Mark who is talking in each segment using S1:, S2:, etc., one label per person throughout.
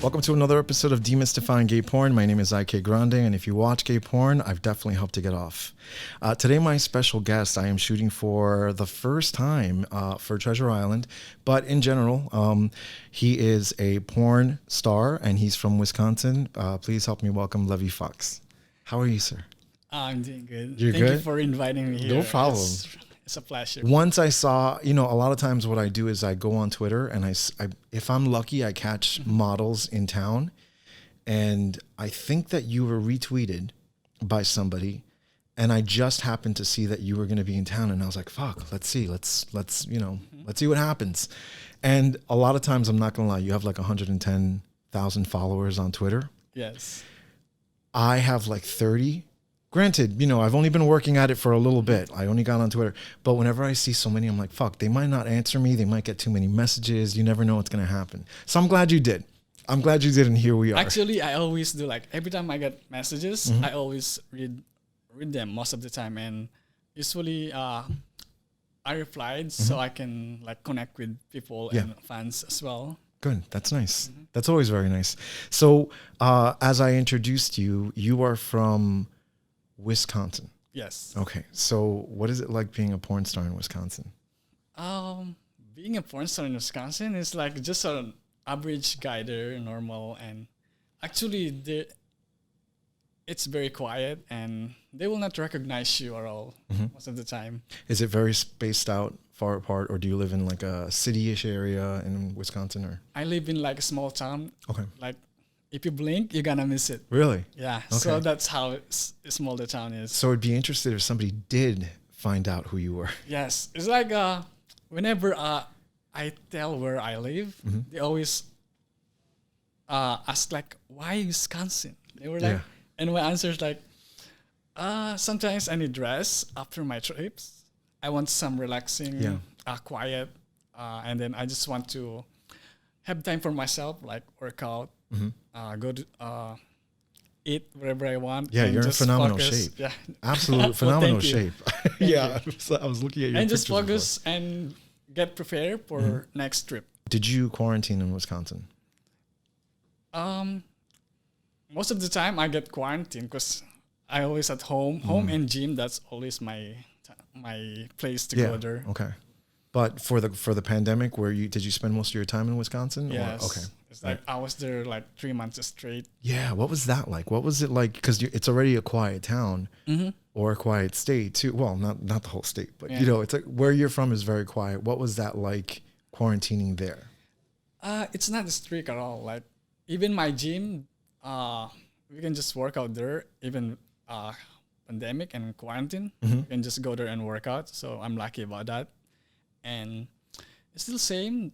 S1: Welcome to another episode of Demystifying Gay Porn. My name is IK Grande, and if you watch gay porn, I've definitely helped to get off. Today, my special guest, I am shooting for the first time for Treasure Island, but in general, he is a porn star, and he's from Wisconsin. Please help me welcome Levi Fox. How are you, sir?
S2: I'm doing good.
S1: You're
S2: Thank
S1: good?
S2: you for inviting me here.
S1: No problem.
S2: It's a pleasure.
S1: Once I saw, a lot of times what I do is I go on Twitter and I if I'm lucky, I catch models in town. And I think that you were retweeted by somebody. And I just happened to see that you were going to be in town. And I was like, fuck, let's see. Let's see what happens. And a lot of times, I'm not going to lie, you have like 110,000 followers on Twitter.
S2: Yes.
S1: I have like 30. Granted, I've only been working at it for a little bit. I only got on Twitter. But whenever I see so many, I'm like, fuck, they might not answer me. They might get too many messages. You never know what's going to happen. So I'm glad you did. And here we are.
S2: Actually, I always do, like, every time I get messages, I always read them most of the time. And usually I replied so I can, like, connect with people and fans as well.
S1: Good. That's nice. That's always very nice. So as I introduced you, you are from Wisconsin.
S2: Yes.
S1: Okay. So what is it like being a porn star in Wisconsin?
S2: Being a porn star in Wisconsin is like just an average guy there, normal. And actually, it's very quiet and they will not recognize you at all most of the time.
S1: Is it very spaced out, far apart, or do you live in like a city-ish area in Wisconsin? Or
S2: I live in like a small town.
S1: Okay.
S2: Like, if you blink, you're gonna miss it.
S1: Really?
S2: Yeah.
S1: Okay.
S2: So that's how small the town is.
S1: So I'd be interested if somebody did find out who you were.
S2: Yes. It's like whenever I tell where I live, they always ask like, why Wisconsin? They were like, and my answer is like, sometimes I need rest after my trips. I want some relaxing, quiet, and then I just want to have time for myself, like work out. Go to eat wherever I want.
S1: Yeah, you're in phenomenal
S2: focus.
S1: shape.
S2: Yeah,
S1: Absolute phenomenal shape.
S2: Yeah,
S1: I was looking at your
S2: and just
S1: pictures
S2: focus and get prepared for next trip.
S1: Did you quarantine in Wisconsin?
S2: Most of the time I get quarantined because I always at home, and gym. That's always my place to go there.
S1: Okay. But for the pandemic, did you spend most of your time in Wisconsin?
S2: Yes.
S1: Or, okay.
S2: It's like I was there like 3 months straight.
S1: Yeah. What was that like? What was it like? Because it's already a quiet town or a quiet state too. Well, not the whole state, but it's like where you're from is very quiet. What was that like quarantining there?
S2: It's not strict at all. Like even my gym, we can just work out there. Even pandemic and quarantine, we can just go there and work out. So I'm lucky about that. And it's still same.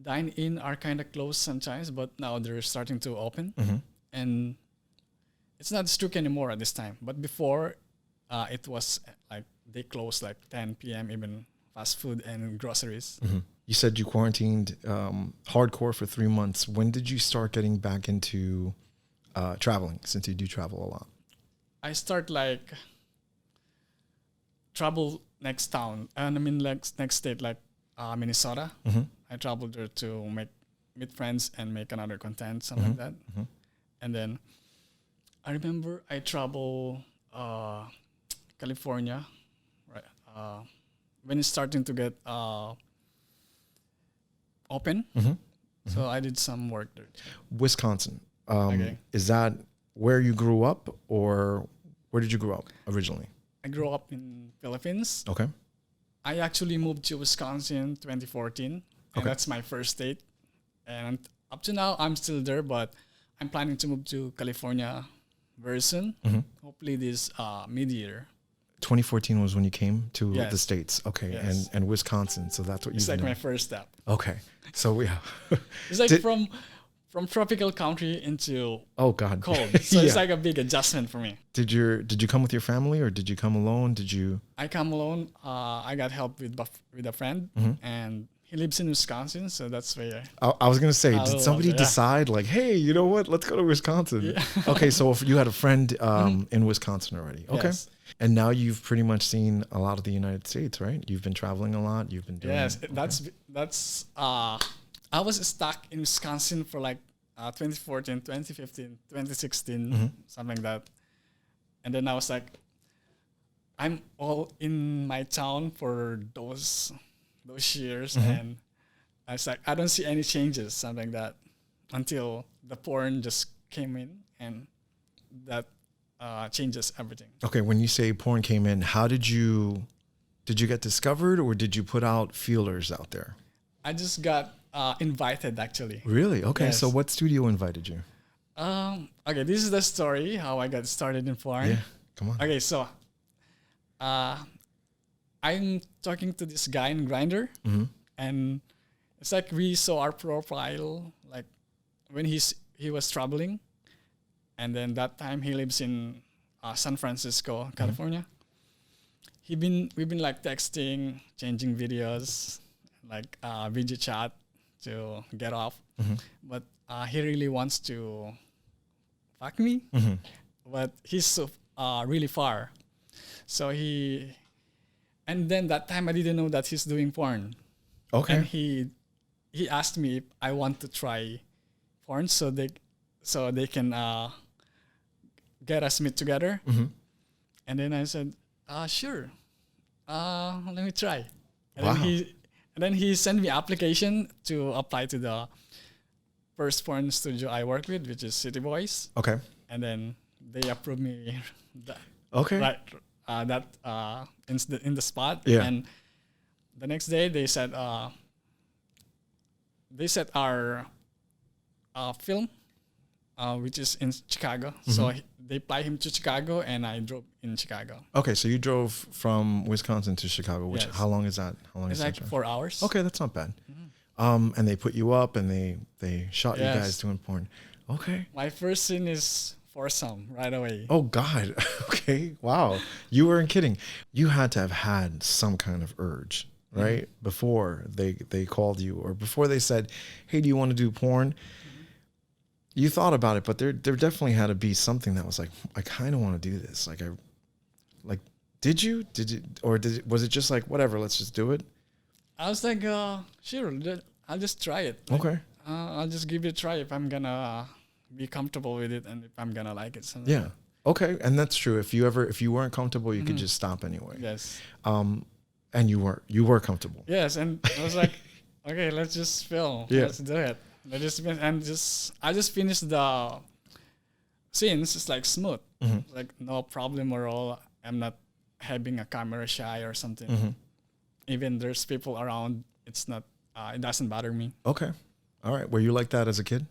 S2: Dine-in are kind of closed sometimes, but now they're starting to open. And it's not strict anymore at this time. But before, it was like they closed like 10 p.m. even fast food and groceries.
S1: You said you quarantined hardcore for 3 months. When did you start getting back into traveling, since you do travel a lot?
S2: I start like travel next town. And I mean like next state, like Minnesota. I traveled there to meet friends and make another content, something like that. And then I remember I travel California, right? When it's starting to get open. So I did some work there.
S1: Wisconsin.
S2: Okay.
S1: Is that where you grew up, or where did you grow up originally?
S2: I grew up in Philippines.
S1: Okay.
S2: I actually moved to Wisconsin 2014. And that's my first state. And up to now, I'm still there, but I'm planning to move to California very soon. Hopefully this mid-year.
S1: 2014 was when you came to the States. Okay.
S2: Yes.
S1: And Wisconsin. So that's what you
S2: It's like my first step.
S1: Okay. So
S2: It's like from tropical country into
S1: God.
S2: cold. So it's like a big adjustment for me.
S1: Did you come with your family, or did you come alone?
S2: I come alone. I got help with a friend, and he lives in Wisconsin, so that's where
S1: I was gonna say, did somebody decide like, hey, you know what? Let's go to Wisconsin. Yeah. Okay, so if you had a friend in Wisconsin already. Okay. Yes. And now you've pretty much seen a lot of the United States, right? You've been traveling a lot. You've been doing.
S2: Yes, that's. I was stuck in Wisconsin for like 2014, 2015, 2016, something like that. And then I was like, I'm all in my town for those years, and I was like, I don't see any changes, something like that, until the porn just came in, and that changes everything.
S1: Okay, when you say porn came in, how did you get discovered, or did you put out feelers out there?
S2: I just got invited, actually.
S1: Really? Okay,
S2: Yes.
S1: so what studio invited you?
S2: Okay, this is the story how I got started in porn.
S1: Yeah, come on.
S2: Okay, so I'm talking to this guy in Grindr, and it's like we saw our profile like when he was traveling, and then that time he lives in San Francisco, California. We've been like texting, changing videos, like video chat to get off, but he really wants to fuck me, but he's so really far. So and then that time I didn't know that he's doing porn.
S1: Okay.
S2: And he asked me if I want to try porn so they can get us meet together. And then I said, sure. Let me try. And
S1: Wow.
S2: then he sent me application to apply to the first porn studio I work with, which is City Boys.
S1: Okay.
S2: And then they approved me
S1: Okay.
S2: right in the spot.
S1: Yeah.
S2: And the next day they said our film, which is in Chicago. So they fly him to Chicago, and I drove in Chicago.
S1: Okay, so you drove from Wisconsin to Chicago. Which
S2: Yes.
S1: how long is that? How long
S2: It's
S1: is
S2: like
S1: that drive?
S2: 4 hours.
S1: Okay, that's not bad. And they put you up, and they shot you
S2: Yes.
S1: guys doing porn. Okay.
S2: My first scene is foursome right away.
S1: Oh God. Okay. Wow. You weren't kidding. You had to have had some kind of urge, right? Before they called you, or before they said, "Hey, do you want to do porn?" You thought about it, but there definitely had to be something that was like, I kind of want to do this. Did you, or was it just like, whatever, let's just do it?
S2: I was like, sure, I'll just try it. Like,
S1: Okay.
S2: I'll just give it a try if I'm gonna be comfortable with it and if I'm gonna like it. So
S1: Yeah. Okay. And that's true. If you weren't comfortable, you could just stop anyway.
S2: Yes.
S1: And you were comfortable.
S2: Yes, and I was like, okay, let's just film.
S1: Yeah.
S2: Let's do it. I just finished the scenes. It's like smooth, like no problem at all. I'm not having a camera shy or something. Even there's people around, it's not. It doesn't bother me.
S1: Okay. All right. Were you like that as a kid?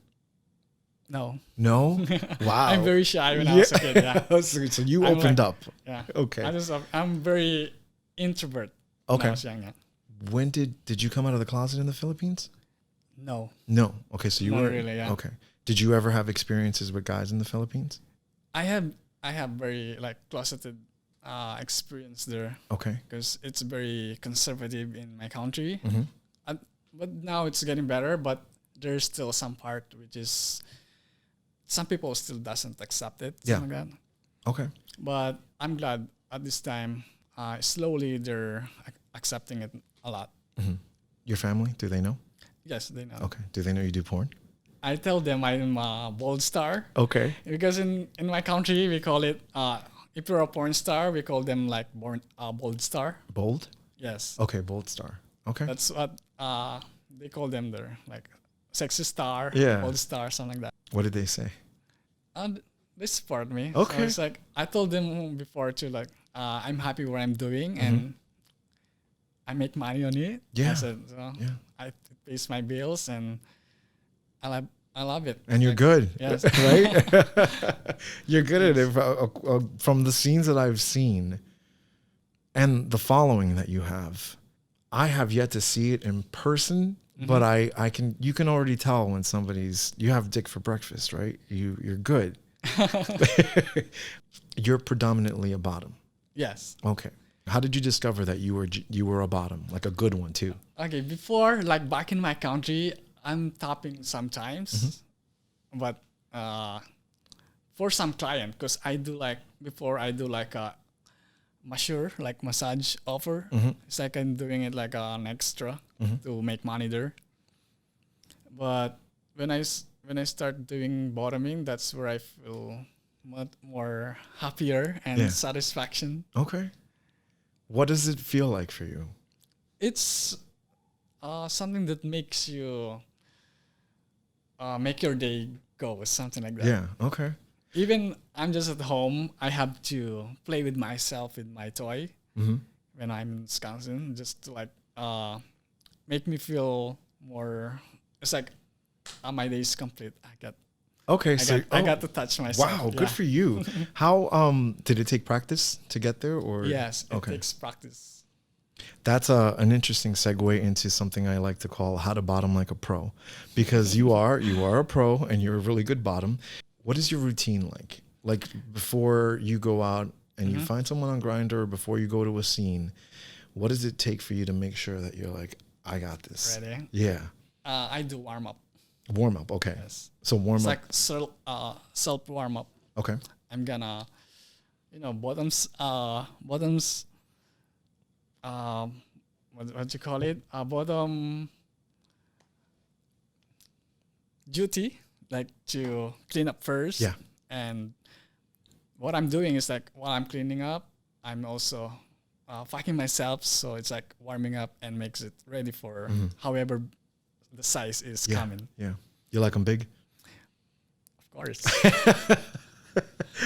S2: No.
S1: No. Wow.
S2: I'm very shy when I was a kid. Yeah.
S1: So you
S2: I'm
S1: opened
S2: like-
S1: up.
S2: Yeah.
S1: Okay.
S2: I'm very introvert. When
S1: Okay.
S2: I was young. Yeah.
S1: When did you come out of the closet in the Philippines?
S2: No.
S1: No. Okay. So you
S2: Not
S1: were
S2: really, yeah.
S1: Okay. Did you ever have experiences with guys in the Philippines?
S2: I have very like closeted experience there.
S1: Okay.
S2: Because it's very conservative in my country.
S1: Mhm.
S2: But now it's getting better, but there's still some part which is some people still doesn't accept it.
S1: Yeah.
S2: Something like that.
S1: Okay.
S2: But I'm glad at this time, slowly they're accepting it a lot.
S1: Your family, do they know?
S2: Yes, they know.
S1: Okay. Do they know you do porn?
S2: I tell them I'm a bold star
S1: Okay.
S2: because in my country we call it if you're a porn star we call them like bold star.
S1: Bold?
S2: Yes.
S1: Okay, bold star. Okay.
S2: That's what they call them there, like sexy star,
S1: Yeah.
S2: bold star, something like that.
S1: What did they say?
S2: And they support me.
S1: Okay.
S2: So it's like I told them before too, like I'm happy what I'm doing and I make money on it.
S1: Yeah.
S2: I said, so it pays my bills and I love it.
S1: And you're
S2: Like,
S1: good,
S2: Yes.
S1: right? You're good at it. From the scenes that I've seen and the following that you have, I have yet to see it in person, but you can already tell when you have dick for breakfast, right? You're good. You're predominantly a bottom.
S2: Yes.
S1: Okay. How did you discover that you were a bottom, like a good one too?
S2: Okay. Before, like back in my country, I'm topping sometimes, but for some client, because I do like a massage offer. It's like I'm doing it like an extra to make money there. But when when I start doing bottoming, that's where I feel much more happier and satisfaction.
S1: Okay. What does it feel like for you?
S2: It's something that makes you make your day go, something like that.
S1: Yeah. Okay.
S2: Even I'm just at home, I have to play with myself with my toy when I'm in Wisconsin, just to like make me feel more. It's like my day is complete. I got to touch myself.
S1: Wow, good for you. How did it take practice to get there, or
S2: yes, it takes practice.
S1: That's an interesting segue into something I like to call how to bottom like a pro, because you are a pro and you're a really good bottom. What is your routine like? Like before you go out and you find someone on Grindr, before you go to a scene, what does it take for you to make sure that you're like, I got this?
S2: Ready?
S1: Yeah.
S2: I do warm up.
S1: Warm up, okay.
S2: Yes.
S1: So warm up.
S2: It's like self warm up.
S1: Okay.
S2: I'm gonna, bottoms. What you call it? Bottom duty, like to clean up first.
S1: Yeah.
S2: And what I'm doing is like while I'm cleaning up, I'm also fucking myself. So it's like warming up and makes it ready for however the size is coming.
S1: Yeah. You like them big?
S2: Of course.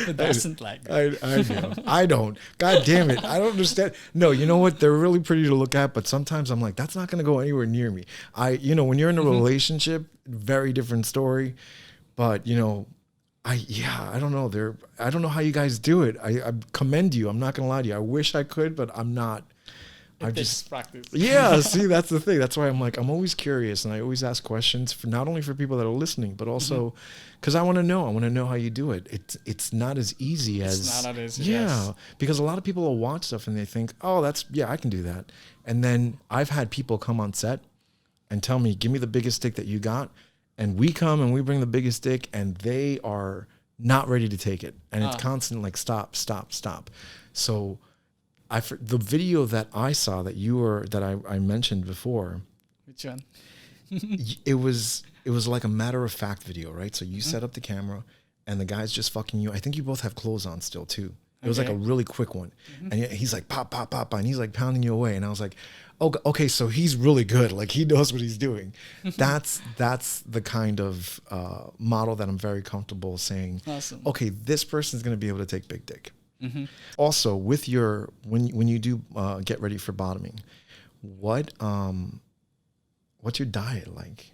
S2: Who doesn't like that?
S1: I do. I don't. God damn it. I don't understand. No, you know what? They're really pretty to look at, but sometimes I'm like, that's not going to go anywhere near me. When you're in a relationship, very different story. But, I don't know. I don't know how you guys do it. I commend you. I'm not going to lie to you. I wish I could, but I'm not.
S2: It takes practice.
S1: Yeah, see, that's the thing. That's why I'm always curious, and I always ask questions for not only for people that are listening, but also because I want to know. I want to know how you do it. It's not as easy as
S2: it's not as easy.
S1: Yeah,
S2: yes.
S1: Because a lot of people will watch stuff and they think, oh, I can do that. And then I've had people come on set and tell me, give me the biggest stick that you got, and we come and we bring the biggest stick, and they are not ready to take it, and it's constant like stop. So. The video that I saw that I mentioned before.
S2: Which one?
S1: it was like a matter of fact video, right? So you set up the camera and the guy's just fucking you. I think you both have clothes on still too. It was like a really quick one. And he's like pop, pop, pop, and he's like pounding you away. And I was like, oh, okay, so he's really good. Like he knows what he's doing. That's the kind of model that I'm very comfortable saying,
S2: awesome.
S1: Okay, this person's going to be able to take big dick. Also, with when you do get ready for bottoming, what's your diet like?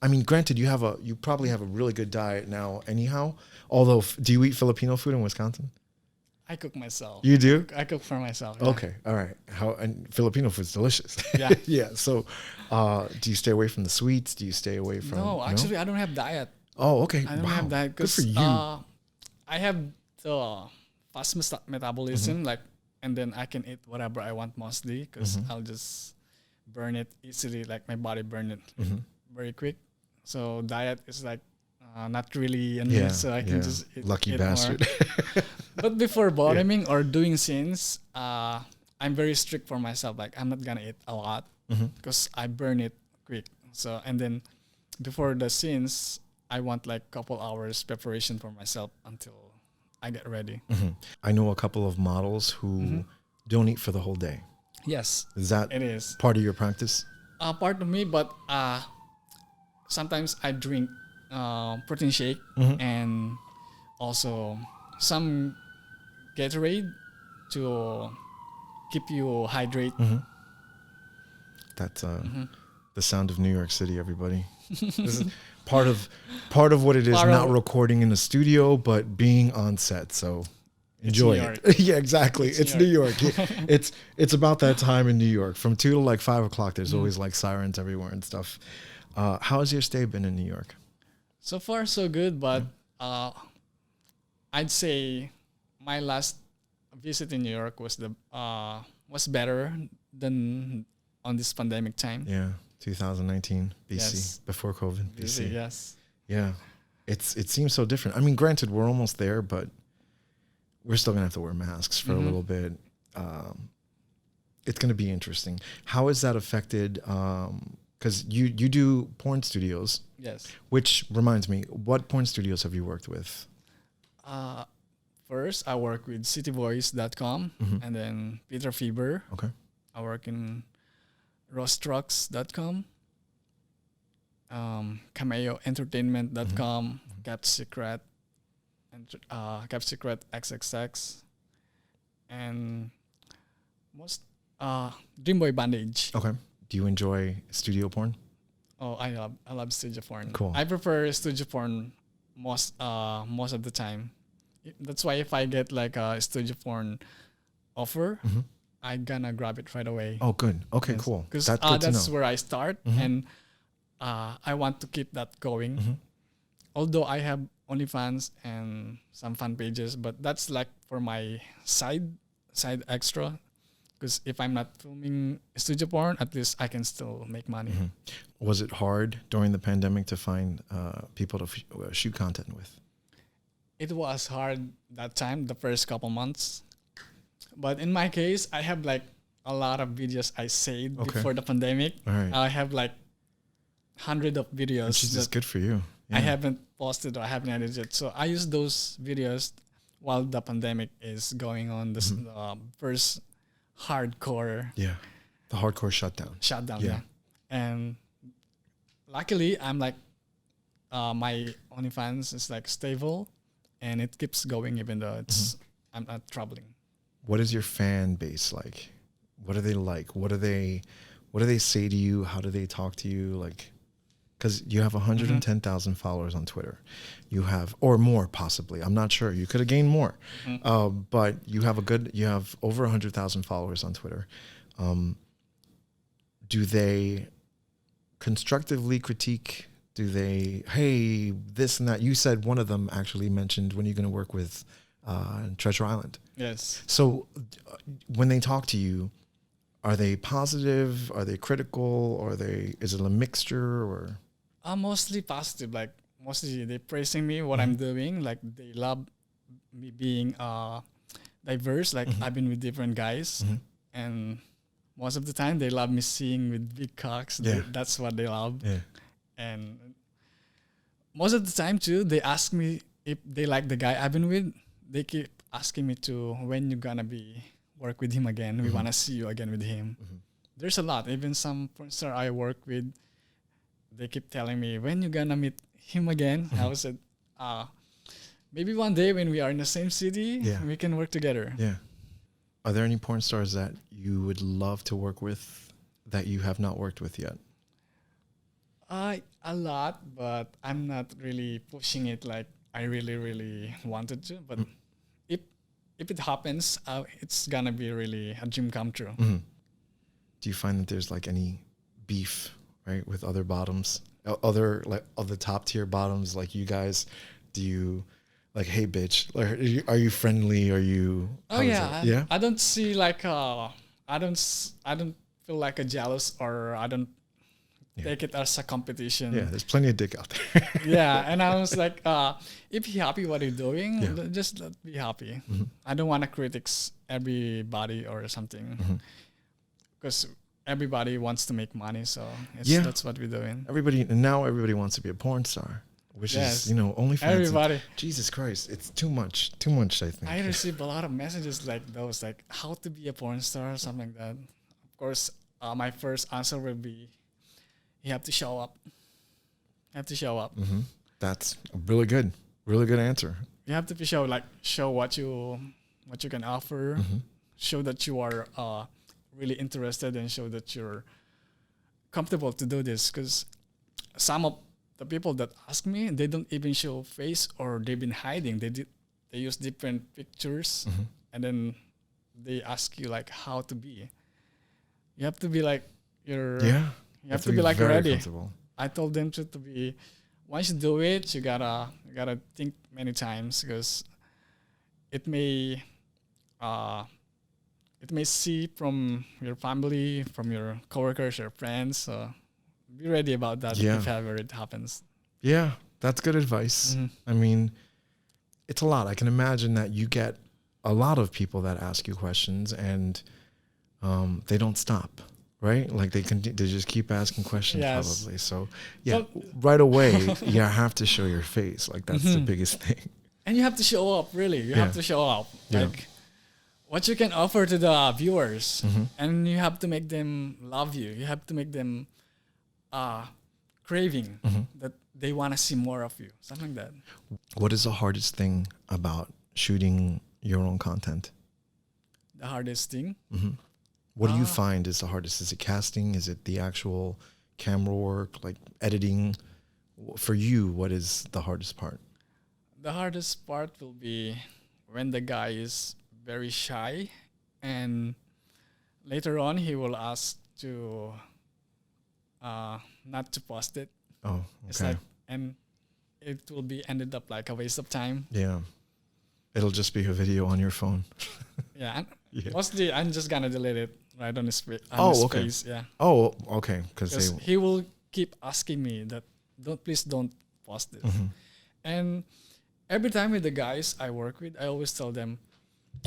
S1: I mean, granted, you probably have a really good diet now, anyhow. Although, do you eat Filipino food in Wisconsin?
S2: I cook myself.
S1: You do?
S2: I cook for myself. Yeah.
S1: Okay, all right. And Filipino food's delicious.
S2: Yeah,
S1: yeah. So, do you stay away from the sweets? Do you stay away from?
S2: No, actually, I don't have diet.
S1: Oh, okay.
S2: I don't have diet
S1: Good for you.
S2: I have the fast metabolism, and then I can eat whatever I want mostly because I'll just burn it easily. Like my body burn it very quick. So diet is like not really a need, so I can just eat.
S1: Lucky bastard.
S2: But before bottoming or doing scenes, I'm very strict for myself. Like I'm not gonna eat a lot because I burn it quick. So and then before the scenes, I want like couple hours preparation for myself until I get ready.
S1: I know a couple of models who don't eat for the whole day.
S2: Yes.
S1: Is that
S2: it is
S1: part of your practice?
S2: Part of me, but sometimes I drink protein shake and also some Gatorade to keep you hydrated.
S1: That's the sound of New York City, everybody. This is part of what it is, not recording in the studio, but being on set. So enjoy it. Yeah, exactly. It's New York. It's about that time in New York. From 2 to like 5 o'clock, there's always like sirens everywhere and stuff. How has your stay been in New York?
S2: So far, so good. But I'd say my last visit in New York was better than on this pandemic time.
S1: Yeah. 2019 BC, before COVID BC.
S2: Yes.
S1: Yeah. It seems so different. I mean, granted, we're almost there, but we're still gonna have to wear masks for a little bit. It's gonna be interesting. How has that affected? because you do porn studios,
S2: Yes.
S1: which reminds me, what porn studios have you worked with?
S2: First, I work with cityboys.com and then Peter Fever.
S1: Okay.
S2: I work in rostrucks.com, cameoentertainment.com, Cap Secret, and Cap Secret XXX, and most Dreamboy Bandage.
S1: Okay. Do you enjoy studio porn?
S2: Oh, I love studio porn.
S1: Cool.
S2: I prefer studio porn most of the time. That's why if I get like a studio porn offer, I gonna grab it right away.
S1: Oh, good. Okay, cool.
S2: Because
S1: That's good to
S2: that's
S1: know.
S2: where I start, and I want to keep that going. Although I have OnlyFans and some fan pages, but that's like for my side extra. Because if I'm not filming studio porn, at least I can still make money.
S1: Was it hard during the pandemic to find people to shoot content with?
S2: It was hard that time, the first couple months. But in my case, I have like a lot of videos I saved before the pandemic.
S1: All right.
S2: I have like hundreds of videos
S1: Which is good for you.
S2: I haven't posted or I haven't edited. So I use those videos while the pandemic is going on. This first hardcore
S1: Yeah. The hardcore shutdown.
S2: Yeah. And luckily, I'm like, my OnlyFans is like stable and it keeps going even though it's I'm not troubling.
S1: What is your fan base like? What are they like? What do they say to you? How do they talk to you? Like, because you have 110,000 followers on Twitter. You have, or more possibly. I'm not sure. You could have gained more. But you have over 100,000 followers on Twitter. Do they constructively critique? Do they, hey, this and that? You said one of them actually mentioned when you're going to work with Treasure Island.
S2: Yes.
S1: So when they talk to you, are they positive? Are they critical? Or is it a mixture? Or
S2: Mostly positive. Like mostly they praising me what I'm doing. Like they love me being diverse. Like I've been with different guys, and most of the time they love me seeing with big cocks. That's what they love. Yeah. And most of the time too, they ask me if they like the guy I've been with. They keep asking me to when you gonna work with him again. We wanna see you again with him. There's a lot. Even some porn star I work with, they keep telling me when you gonna meet him again. I was said, maybe one day when we are in the same city, we can work together.
S1: Yeah. Are there any porn stars that you would love to work with that you have not worked with yet?
S2: A lot, but I'm not really pushing it like I really, really wanted to. But if it happens, it's gonna be really a dream come true.
S1: Do you find that there's like any beef, right, with other bottoms, other top tier bottoms like you guys? Do you like, hey, bitch, are you friendly? Are you?
S2: Oh yeah. I don't see like I don't feel like a jealous or I don't take it as a competition.
S1: Yeah, there's plenty of dick out there.
S2: Yeah, and I was like, if you're happy what you're doing, just be happy. I don't want to critique everybody or something, because everybody wants to make money, so that's what we're doing.
S1: Everybody wants to be a porn star, which is OnlyFans.
S2: Everybody.
S1: Jesus Christ, it's too much. I think
S2: I received a lot of messages like those, like how to be a porn star or something like that. Of course, my first answer will be, you have to show up.
S1: That's a really good answer.
S2: You have to show what you can offer. Show that you are really interested and show that you're comfortable to do this. Because some of the people that ask me, they don't even show face or they've been hiding. They use different pictures and then they ask you like how to be. You have to be like You have to be like ready. I told them to be. Once you do it, you gotta think many times because it may see from your family, from your coworkers, your friends. So be ready about that if ever it happens.
S1: Yeah, that's good advice. I mean, it's a lot. I can imagine that you get a lot of people that ask you questions and they don't stop. right? Like they just keep asking questions
S2: Yes.
S1: probably. So yeah, right away you have to show your face. Like that's the biggest thing.
S2: And you have to show up, really. You have to show up.
S1: Yeah.
S2: Like what you can offer to the viewers. And you have to make them love you. You have to make them craving that they want to see more of you. Something like that.
S1: What is the hardest thing about shooting your own content?
S2: The hardest thing?
S1: What do you find is the hardest? Is it casting? Is it the actual camera work, like editing? For you, what is the hardest part?
S2: The hardest part will be when the guy is very shy and later on he will ask to not to post it.
S1: Oh, okay.
S2: It's like, and it will be ended up like a waste of time.
S1: Yeah. It'll just be a video on your phone.
S2: Yeah. And
S1: Yeah.
S2: mostly I'm just gonna delete it right on his, his
S1: okay.
S2: face. Yeah.
S1: Oh, okay. Because
S2: He will keep asking me that please don't post this. And every time with the guys I work with, I always tell them,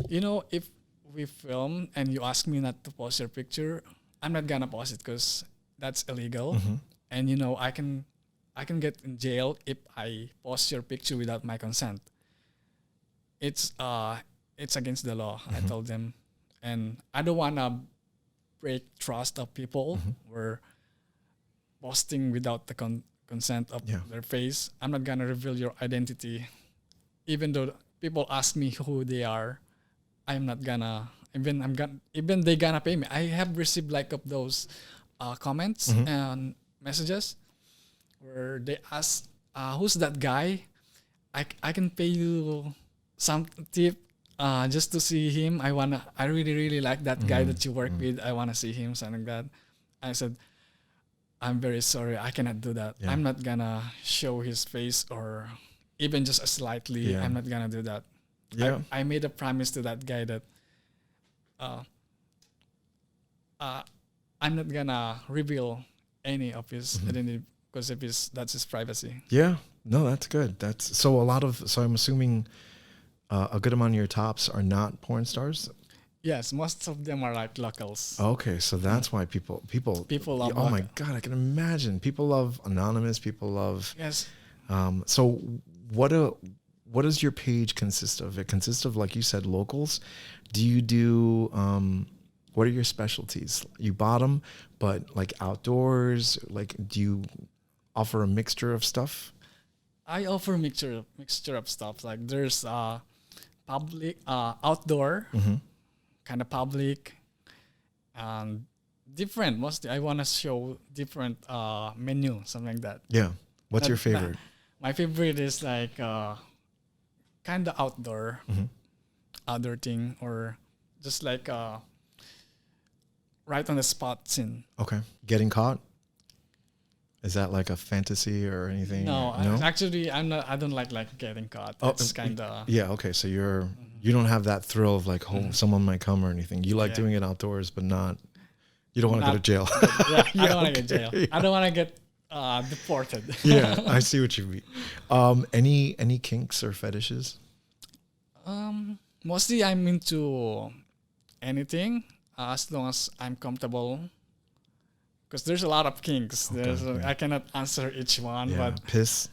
S2: you know, if we film and you ask me not to post your picture, I'm not gonna post it because that's illegal. And you know, I can get in jail if I post your picture without my consent. It's against the law. I told them, and I don't wanna break trust of people. We're posting without the consent of their face. I'm not gonna reveal your identity, even though people ask me who they are. I'm not gonna even they gonna pay me. I have received like of those comments and messages where they ask, "Who's that guy? I can pay you some tip just to see him. I really like that guy that you work with. I wanna see him." Something like that. I said, "I'm very sorry. I cannot do that. I'm not gonna show his face or even just slightly. I'm not gonna do that."
S1: Yeah.
S2: I made a promise to that guy that I'm not gonna reveal any of his identity because that's his privacy.
S1: Yeah. No, that's good. So I'm assuming a good amount of your tops are not porn stars.
S2: Yes, most of them are like locals.
S1: Okay, so that's why people
S2: love.
S1: Oh my God, I can imagine. People love anonymous. People love.
S2: Yes.
S1: So what does your page consist of? It consists of, like you said, locals. Do you do what are your specialties? You bottom, but like outdoors. Like, do you offer a mixture of stuff?
S2: I offer mixture of stuff. Like there's public, outdoor, kind of public, and different. Mostly, I want to show different menu, something like that.
S1: Yeah. What's your favorite?
S2: My favorite is like kind of outdoor thing, or just like right on the spot scene.
S1: Okay. Getting caught? Is that like a fantasy or anything?
S2: No? Actually, I'm not. I don't like getting caught. It's kind of
S1: yeah. Okay, so you don't have that thrill of like, someone might come or anything. You like doing it outdoors, but not. You don't want to go to jail.
S2: Yeah, I don't want to get jail. Yeah. I don't want to get deported.
S1: Yeah, I see what you mean. Any kinks or fetishes?
S2: Mostly I'm into anything as long as I'm comfortable. Because there's a lot of kinks. I cannot answer each one, but
S1: piss.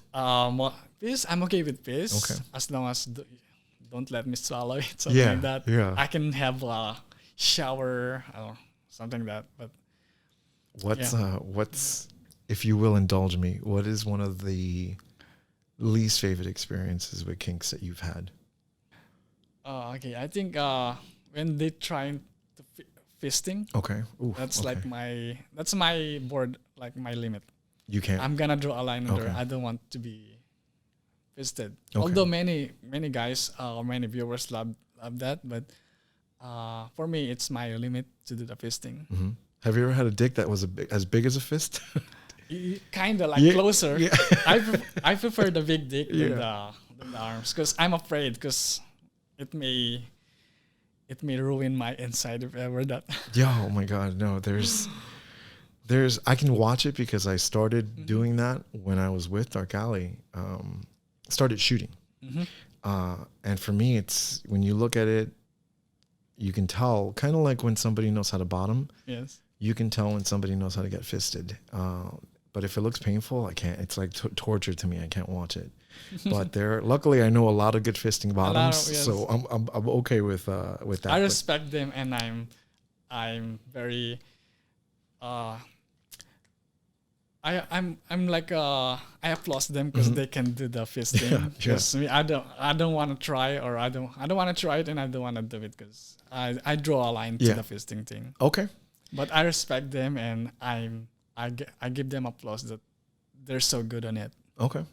S2: Piss, I'm okay with piss.
S1: Okay.
S2: As long as don't let me swallow it, something like that.
S1: Yeah.
S2: I can have a shower or something like that. But
S1: what's if you will indulge me, what is one of the least favorite experiences with kinks that you've had?
S2: Okay, I think when they trying to fisting.
S1: Okay. Ooh,
S2: that's like that's my board, like my limit.
S1: You can't.
S2: I'm gonna draw a line under. I don't want to be fisted. Although many guys or many viewers love that, but for me it's my limit to do the fisting.
S1: Have you ever had a dick that was as big as a fist?
S2: Kind of like closer. Yeah. I prefer the big dick than the arms because I'm afraid because it may ruin my inside if ever that.
S1: Yeah, oh my God, no. There's I can watch it because I started doing that when I was with Dark Alley. Started shooting, and for me, it's when you look at it, you can tell kind of like when somebody knows how to bottom.
S2: Yes.
S1: you can tell when somebody knows how to get fisted. But if it looks painful, I can't. It's like torture to me. I can't watch it. But luckily, I know a lot of good fisting bottoms,
S2: yes.
S1: so I'm okay with that.
S2: I respect them, and I'm very I'm like I applaud them because they can do the fisting. Because me, I don't want to try, or I don't want to try it, and I don't want to do it because I draw a line to the fisting thing.
S1: Okay.
S2: But I respect them, and I give them applause that they're so good on it.
S1: Okay.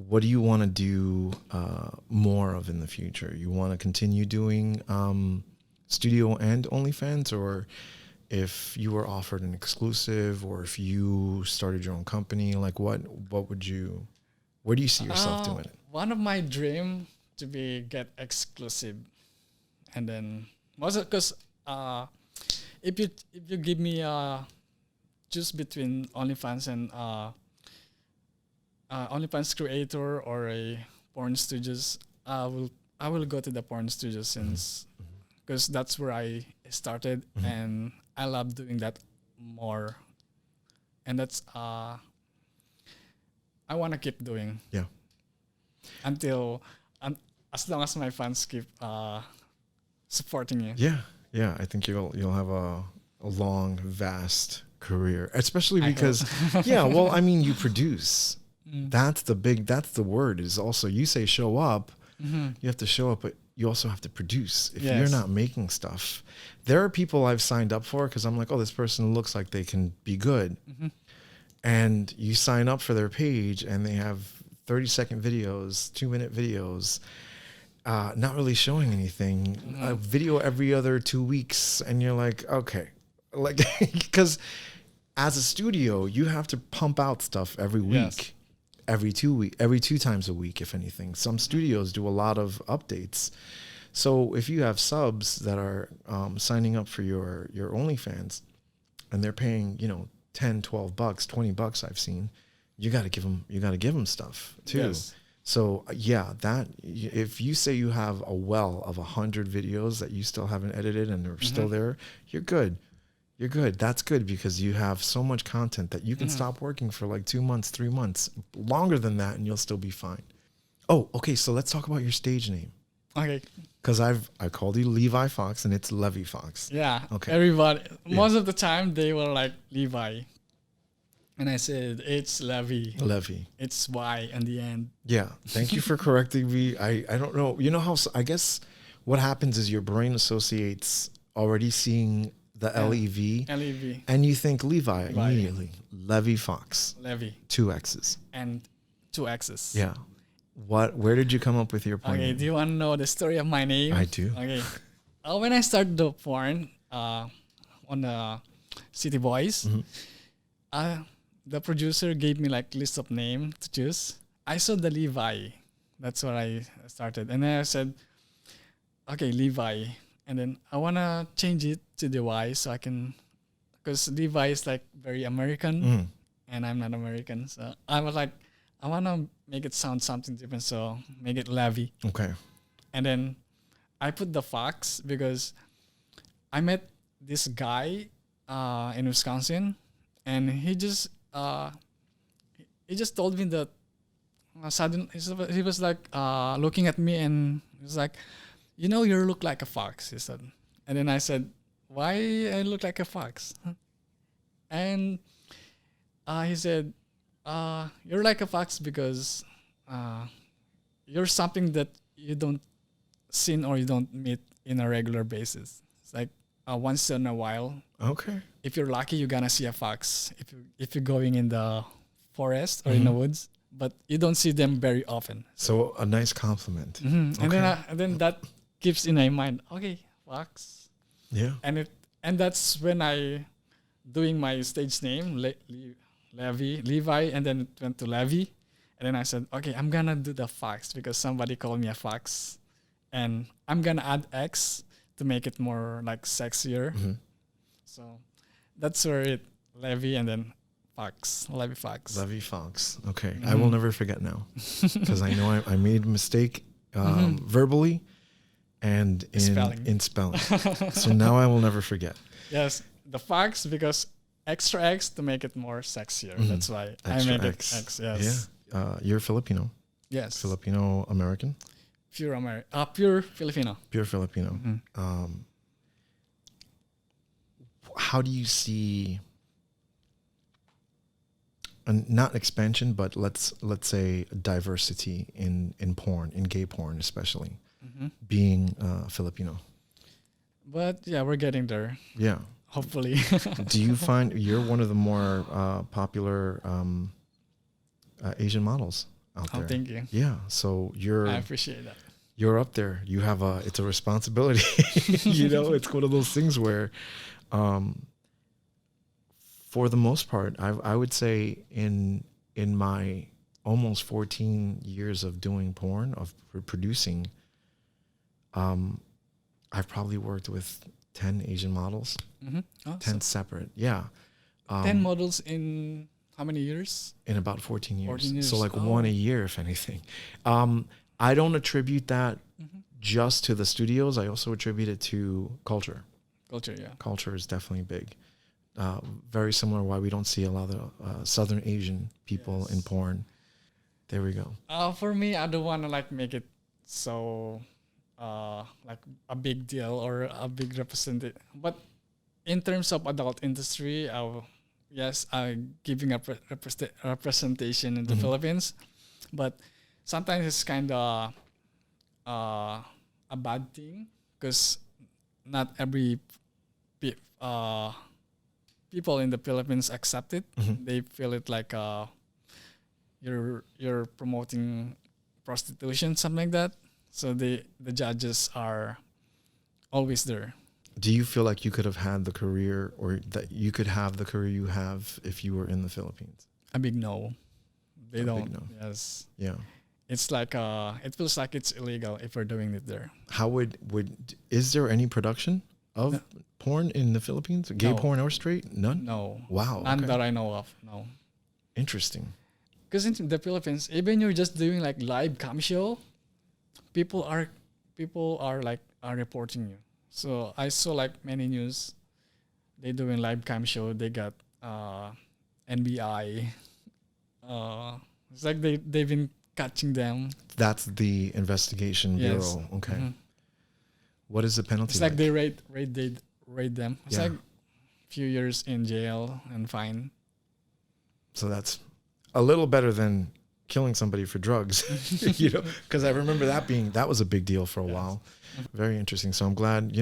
S1: What do you want to do more of in the future? You want to continue doing studio and OnlyFans, or if you were offered an exclusive, or if you started your own company, like what would you, where do you see yourself doing it?
S2: One of my dream to be get exclusive, and then was it because if you give me choose between OnlyFans and OnlyFans creator or a porn studios, I will go to the porn studios since because that's where I started, and I love doing that more, and that's I want to keep doing until as long as my fans keep supporting you.
S1: Yeah. I think you'll have a long, vast career, especially because well, I mean, you produce. That's the word is also, you say show up, you have to show up, but you also have to produce. If you're not making stuff, there are people I've signed up for because I'm like, oh, this person looks like they can be good. And you sign up for their page and they have 30-second videos, 2-minute videos, not really showing anything, a video every other 2 weeks. And you're like, okay, like, because as a studio, you have to pump out stuff every week. Every 2 times a week, if anything. Some studios do a lot of updates. So if you have subs that are signing up for your OnlyFans and they're paying, $10, $12, $20, I've seen, you got to give them stuff too. So that if you say you have a well of 100 videos that you still haven't edited and they're still there, you're good. You're good. That's good because you have so much content that you can stop working for like 2 months, 3 months, longer than that, and you'll still be fine. Oh, okay. So let's talk about your stage name.
S2: Okay.
S1: Because I called you Levi Fox and it's Levy Fox.
S2: Yeah.
S1: Okay.
S2: Everybody, most of the time they were like Levi, and I said it's Levy.
S1: Levy.
S2: It's Y in the end.
S1: Yeah. Thank you for correcting me. I don't know. You know how I guess what happens is your brain associates already seeing the Levy, and you think Levi immediately. Levi Fox.
S2: Levy.
S1: 2 X's.
S2: And 2 X's.
S1: Yeah. Where did you come up with your porn name?
S2: Do you want to know the story of my name?
S1: I do.
S2: Okay. When I started the porn on the City Boys, the producer gave me like list of name to choose. I saw the Levi. That's what I started. And then I said, okay, Levi. And then I want to change it to the Y so I can, because Levi is like very American and I'm not American. So I was like, I want to make it sound something different. So make it Levy.
S1: Okay.
S2: And then I put the Fox because I met this guy in Wisconsin, and he just told me that he was like looking at me, and he was like, you look like a fox, he said. And then I said, why I look like a fox? And he said, you're like a fox because you're something that you don't see or you don't meet in a regular basis. It's like once in a while.
S1: Okay. If
S2: you're lucky, you're gonna see a fox if you're going in the forest or in the woods, but you don't see them very often.
S1: So a nice compliment.
S2: Okay. And then that keeps in my mind, okay, fox.
S1: Yeah.
S2: And that's when I doing my stage name, Levi, and then it went to Levy. And then I said, okay, I'm gonna do the fox because somebody called me a fox. And I'm gonna add X to make it more like sexier. So that's where it Levy and then Fox. Levy Fox.
S1: Levy Fox. Okay. I will never forget now. Because I know I made a mistake verbally and in spelling. So now I will never forget.
S2: Yes. the Foxx because extra X to make it more sexier. That's why I
S1: Extra
S2: made
S1: X.
S2: it X. Yes.
S1: Yeah. You're Filipino.
S2: Yes.
S1: Filipino American.
S2: Pure Filipino.
S1: Pure Filipino. How do you see, and not expansion, but let's say diversity in porn, in gay porn especially, being Filipino?
S2: But yeah, we're getting there.
S1: Yeah.
S2: Hopefully.
S1: Do you find you're one of the more popular Asian models out there?
S2: Thank you.
S1: Yeah. So
S2: I appreciate that.
S1: You're up there. You have it's a responsibility. It's one of those things where, for the most part, I would say in my almost 14 years of doing porn, of producing, I've probably worked with 10 Asian models, 10 separate. Yeah.
S2: 10 models in how many years?
S1: In about 14 years.
S2: 14 years.
S1: So like one a year, if anything. I don't attribute that just to the studios. I also attribute it to culture.
S2: Culture, yeah.
S1: Culture is definitely big. Very similar why we don't see a lot of Southern Asian people in porn. There we go.
S2: For me, I don't want to like make it so like a big deal or a big representative. But in terms of adult industry, yes, I'm giving a representation in the Philippines. But sometimes it's kind of a bad thing because not every people in the Philippines accept it. They feel it like you're promoting prostitution, something like that. So the judges are always there.
S1: Do you feel like you could have had the career, or that you could have the career you have if you were in the Philippines?
S2: A big no. They don't.
S1: Big no.
S2: Yes.
S1: Yeah.
S2: It's like it feels like it's illegal if we're doing it there.
S1: How is there any production of porn in the Philippines? Gay porn or straight? None?
S2: No.
S1: Wow.
S2: None that I know of. No.
S1: Interesting.
S2: Because in the Philippines, even you're just doing like live cam show, people are reporting you. So I saw like many news. They doing live cam show. They got NBI. It's like they've been catching them.
S1: That's the investigation bureau. Okay. What is the penalty?
S2: It's like they raid them. It's like few years in jail and fine.
S1: So that's a little better than killing somebody for drugs, because I remember that was a big deal for a while. Very interesting. So I'm glad,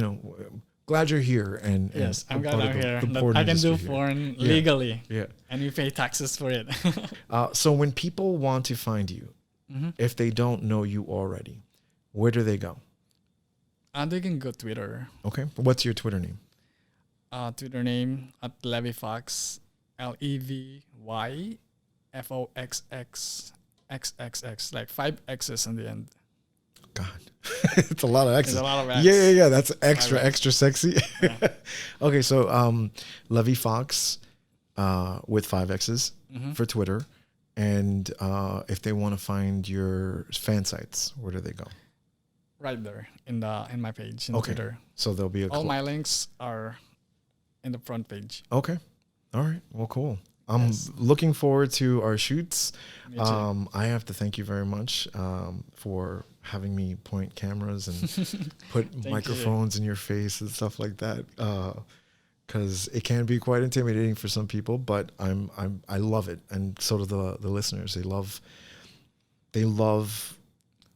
S1: glad you're here. And
S2: yes, I'm glad I'm here.
S1: That
S2: I can do porn legally.
S1: Yeah.
S2: And you pay taxes for it.
S1: So when people want to find you, if they don't know you already, where do they go?
S2: They can go Twitter.
S1: Okay. What's your Twitter name?
S2: Twitter name at Levi Fox, LevyFoxxXXX, like 5 X's in the end.
S1: God, it's a lot of X's.
S2: It's a lot of X.
S1: Yeah. That's extra sexy. Yeah. Okay, so Levi Fox with 5 X's for Twitter, and if they want to find your fan sites, where do they go?
S2: Right there in my page in Twitter.
S1: So there'll be
S2: all my links are in the front page.
S1: Okay, all right. Well, cool. I'm looking forward to our shoots. I have to thank you very much for having me point cameras and put microphones in your face and stuff like that. Because it can be quite intimidating for some people, but I love it, and so do the listeners. They love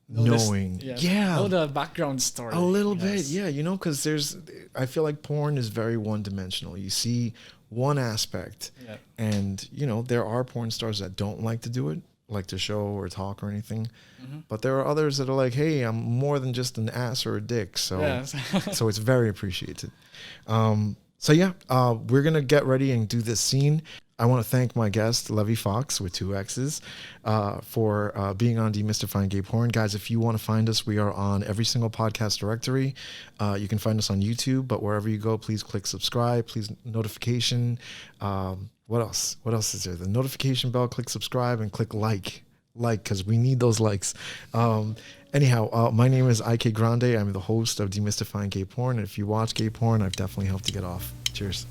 S1: knowing,
S2: know the background story
S1: a little bit, because I feel like porn is very one-dimensional. You see one aspect, and there are porn stars that don't like to do it, like to show or talk or anything, but there are others that are like, hey, I'm more than just an ass or a dick, so so it's very appreciated. We're gonna get ready and do this scene. I want to thank my guest, Levi Fox with 2 X's, for being on Demystifying Gay Porn. Guys, if you want to find us, we are on every single podcast directory. You can find us on YouTube, but wherever you go, please click subscribe, please notification. What else? What else is there? The notification bell, click subscribe, and click like. like, because we need those likes. Anyhow, my name is IK Grande. I'm the host of Demystifying Gay Porn. And if you watch gay porn, I've definitely helped to get off. Cheers.